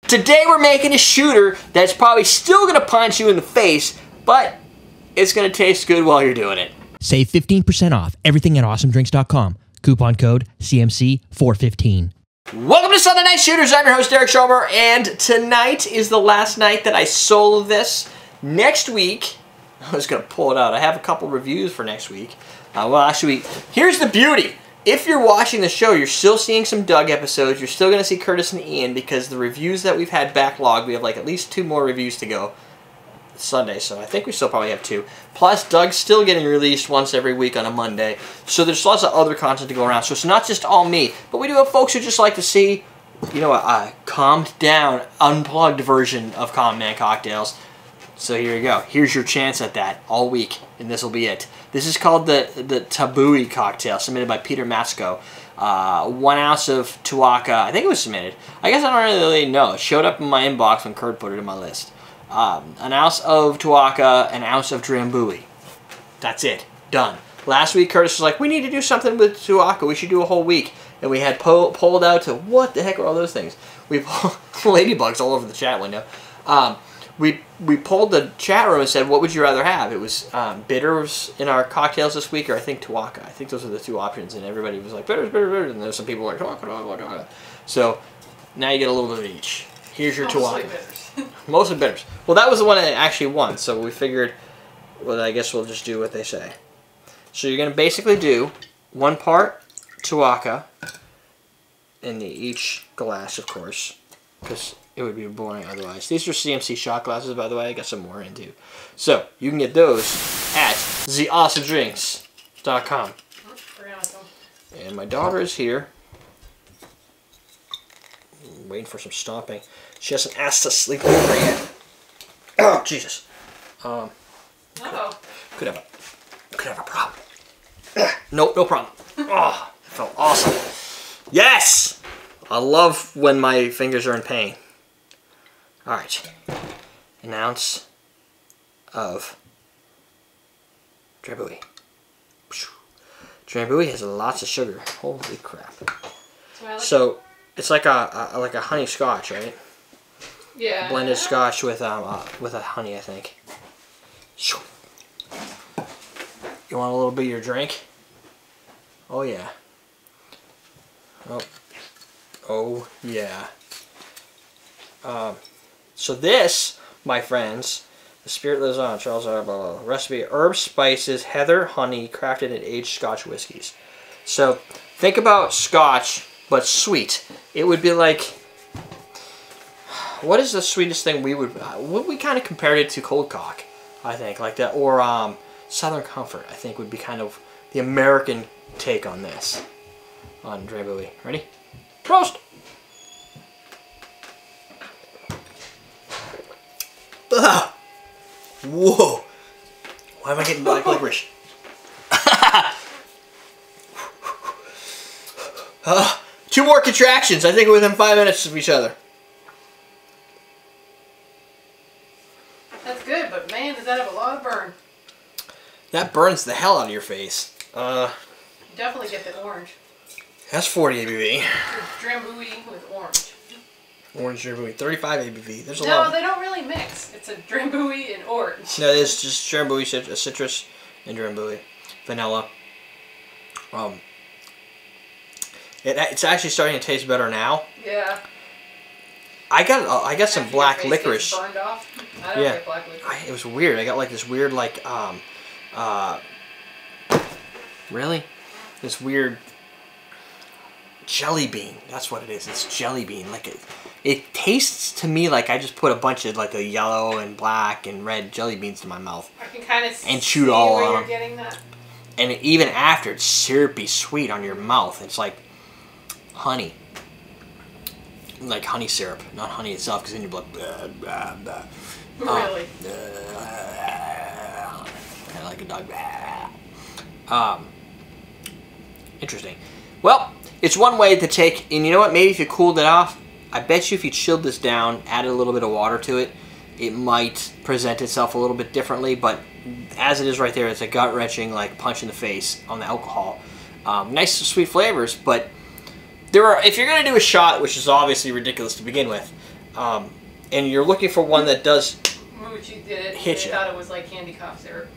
Today we're making a shooter that's probably still going to punch you in the face, but it's going to taste good while you're doing it. Save 15% off everything at awesomedrinks.com. Coupon code CMC415. Welcome to Sunday Night Shooters. I'm your host, Derrick Schommer, and tonight is the last night that I solo this. Next week, I was going to pull it out. I have a couple reviews for next week. Well, actually, here's the beauty. If you're watching the show, you're still seeing some Doug episodes. You're still going to see Curtis and Ian because the reviews that we've had backlogged, we have like at least 2 more reviews to go Sunday, so I think we still probably have 2. Plus, Doug's still getting released once every week on a Monday, so there's lots of other content to go around. So it's not just all me, but we do have folks who just like to see, you know, a calmed down, unplugged version of Common Man Cocktails. So here you go. Here's your chance at that all week, and this will be it. This is called the Tabuie cocktail, submitted by Peter Masco. 1 ounce of Tuaca. I think it was submitted. I guess I don't really know. It showed up in my inbox when Kurt put it in my list. 1 ounce of Tuaca, 1 ounce of Drambuie. That's it. Done. Last week, Curtis was like, we need to do something with Tuaca. We should do a whole week. And we had polled out to, what the heck are all those things? We ladybugs all over the chat window. We polled the chat room and said, what would you rather have? It was bitters in our cocktails this week, or I think Tuaca. I think those are the 2 options, and everybody was like, bitters, bitters, bitters. And there's some people like, Tuaca. So now you get a little bit of each. Here's your Tuaca. Mostly bitters. Well, that was the one that actually won, so we figured, well, I guess we'll just do what they say. So you're going to basically do 1 part Tuaca in each glass, of course, because it would be boring otherwise. These are CMC shot glasses, by the way. I got some more in, too. So you can get those at theawesomedrinks.com. And my daughter is here. I'm waiting for some stomping. She hasn't asked to sleep over yet. Oh, Jesus. Could have a problem. Nope, no problem. Oh, that felt awesome. Yes! I love when my fingers are in pain. Alright. 1 ounce of Drambuie. Drambuie has lots of sugar. Holy crap. So it's like a honey scotch, right? Yeah. Blended scotch with a honey, I think. You want a little bit of your drink? Oh yeah. Oh yeah. So this, my friends, the spirit lives on. Charles Arbella. Recipe: herbs, spices, heather, honey, crafted and aged Scotch whiskies. So think about Scotch, but sweet. It would be like, what is the sweetest thing we would kind of compared it to Cold Cock, I think, like that, or Southern Comfort, I think would be kind of the American take on this, on Drambuie. Ready? Prost! Ugh. Whoa! Why am I getting black licorice? 2 more contractions. I think within 5 minutes of each other. That's good, but man, does that have a lot of burn. That burns the hell out of your face. You definitely get the orange. That's 40 ABV. Drambuie with orange. Orange Drambuie, 35 ABV. There's a No, lot. they don't really mix. It's a Drambuie and orange. No, it's just Drambuie, citrus, and Drambuie, vanilla. It's actually starting to taste better now. Yeah. I got some black licorice. Burned off. I don't like black licorice. It was weird. I got like this weird really? This weird jelly bean. That's what it is. It's jelly bean. Like it tastes to me like I just put a bunch of like a yellow and black and red jelly beans in my mouth. I can kind of and chewed all where on you're them. getting that. And even after, it's syrupy sweet on your mouth. It's like honey. Like honey syrup, not honey itself, because then you're like, blah, blah, blah. Really? Kind of like a dog. Interesting. Well, it's one way to take, and you know what, maybe if you cooled it off, I bet you if you chilled this down, added a little bit of water to it, it might present itself a little bit differently, but as it is right there, it's a gut-wrenching, like, punch in the face on the alcohol. Nice sweet flavors, but there are, if you're going to do a shot, which is obviously ridiculous to begin with, and you're looking for one that does Moochie did it. hit They you. thought it was like candy cough syrup.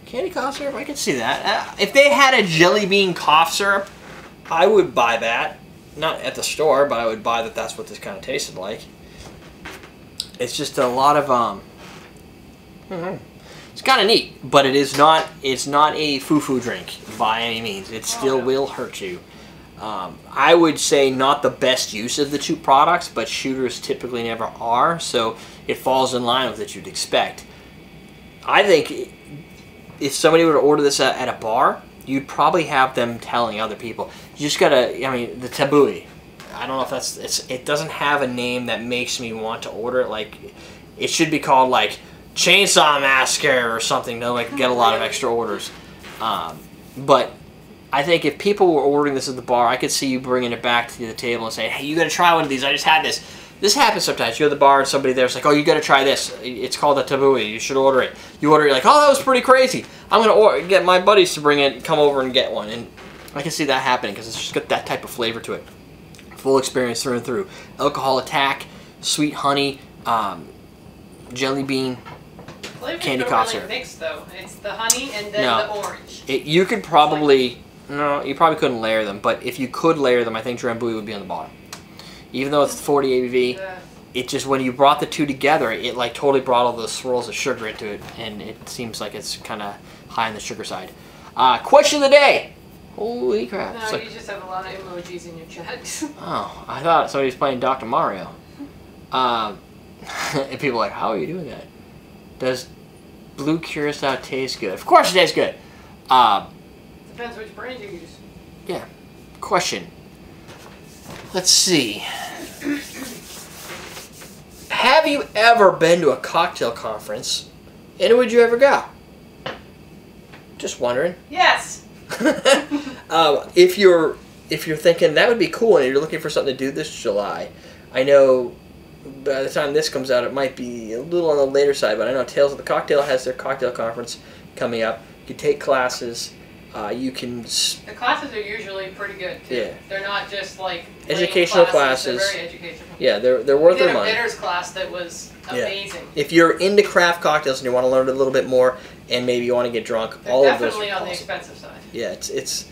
Candy cough syrup, I could see that. If they had a jelly bean cough syrup, I would buy that. Not at the store, but I would buy that. That's what this kind of tasted like. It's just a lot of It's kind of neat, but it is not. It's not a foo-foo drink by any means. It still will hurt you. I would say not the best use of the two products, but shooters typically never are, so it falls in line with what you'd expect. I think if somebody were to order this at a bar, you'd probably have them telling other people. You just gotta, I mean, the Tabuie. I don't know if that's, it doesn't have a name that makes me want to order it. Like, it should be called, like, Chainsaw Massacre or something to, like, get a lot of extra orders. But I think if people were ordering this at the bar, I could see you bringing it back to the table and saying, hey, you gotta try one of these. I just had this. This happens sometimes. You go to the bar and somebody there's like, oh, you got to try this. It's called a Tabuie. You should order it. You order it, you're like, oh, that was pretty crazy. I'm going to get my buddies to bring it, come over and get one. And I can see that happening because it's just got that type of flavor to it. Full experience through and through. Alcohol attack, sweet honey, jelly bean, candy cough syrup. Mixed though. It's the honey and then the orange. You could probably, no, you probably couldn't layer them. But if you could layer them, I think Drambuie would be on the bottom. Even though it's 40 ABV, it just, when you brought the two together, it like totally brought all those swirls of sugar into it, and it seems like it's kind of high on the sugar side. Question of the day. Holy crap. No, you just have a lot of emojis in your chat. Oh, I thought somebody was playing Dr. Mario. And people are like, how are you doing that? Does blue Curacao taste good? Of course it tastes good. Depends which brand you use. Yeah. Question. Let's see. Have you ever been to a cocktail conference, and would you ever go? Just wondering. Yes. If you're thinking that would be cool and you're looking for something to do this July, I know by the time this comes out it might be a little on the later side, but I know Tales of the Cocktail has their cocktail conference coming up. You can take classes. You can. The classes are usually pretty good too. Yeah. They're not just like educational classes. They're very educational. Yeah, they're worth their money. We did a bitters class that was amazing. If you're into craft cocktails and you want to learn a little bit more, and maybe you want to get drunk, they're all of those definitely are on the awesome. expensive side. Yeah, it's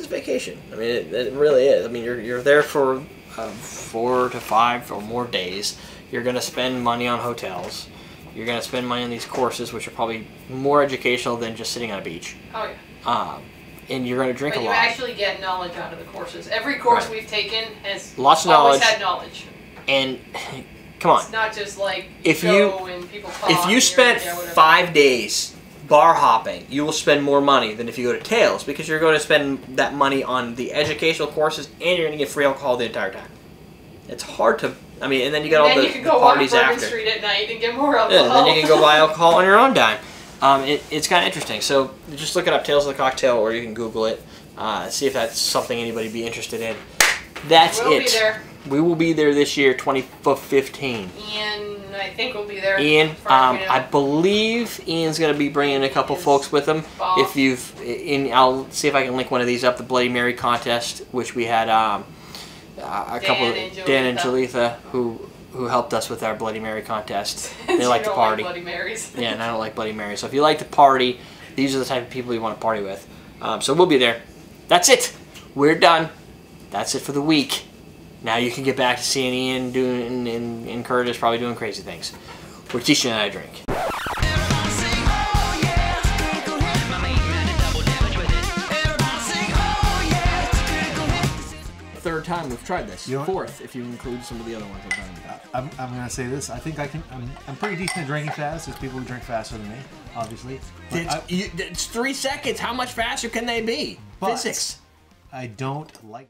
vacation. I mean, it really is. I mean, you're there for 4 to 5 or more days. You're gonna spend money on hotels. You're gonna spend money on these courses, which are probably more educational than just sitting on a beach. Oh yeah. And you're gonna drink a lot. But you actually get knowledge out of the courses. Every course we've taken has lots of always knowledge. had knowledge. And come on, it's not just like if people talk. If you spent 5 days bar hopping, you will spend more money than if you go to Tales, because you're going to spend that money on the educational courses and you're going to get free alcohol the entire time. It's hard to, I mean, and then you got all the parties after. You can go on Bourbon Street at night and get more alcohol. Yeah, and then you can go buy alcohol on your own dime. It's kind of interesting. So just look it up, Tales of the Cocktail, or you can Google it. See if that's something anybody would be interested in. That's it. We'll be there. We will be there this year, 2015. Ian, I think, will be there. Ian, I believe Ian's going to be bringing a couple folks with him. Boss. I'll see if I can link one of these up. The Bloody Mary contest, which we had a couple of Dan and Jalitha who helped us with our Bloody Mary contest. They like to party. Like Bloody Marys. Yeah, and I don't like Bloody Mary. So if you like to party, these are the type of people you want to party with. So we'll be there. That's it. We're done. That's it for the week. Now you can get back to seeing Ian doing and Curtis probably doing crazy things. We're teaching how to drink. Third time we've tried this. Fourth, if you include some of the other ones I've done. I'm going to say this. I think I'm pretty decent at drinking fast. There's people who drink faster than me, obviously. It's 3 seconds. How much faster can they be? Physics. I don't like...